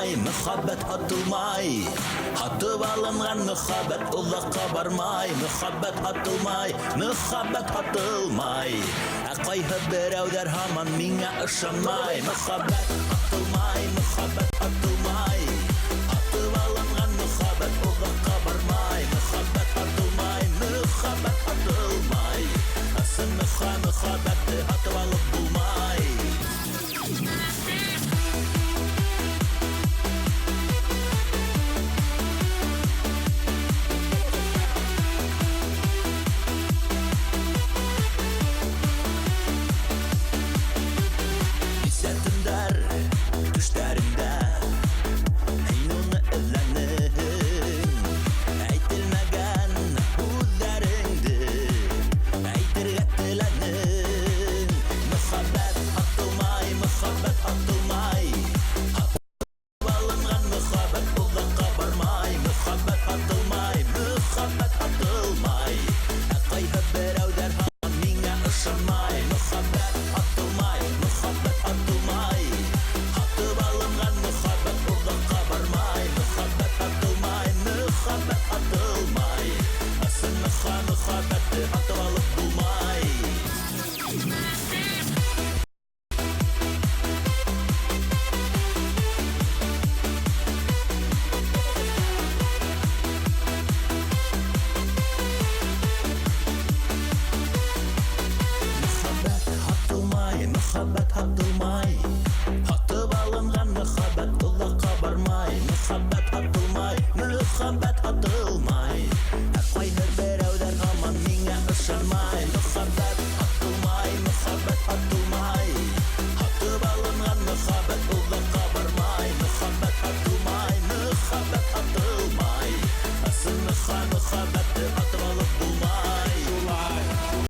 atılmay, muhabbet atılmay. Atıp alıngan muhabbet uzakka barmay, muhabbet atılmay, muhabbet atılmay. Kayhı birevler haman mine ışanmay, muhabbet atılmay, muhabbet atılmay. Atıp alıngan muhabbet uzakka barmay, muhabbet atılmay, muhabbet atılmay. Asın muhabbeti atıp alıp bulmay. Muhabbet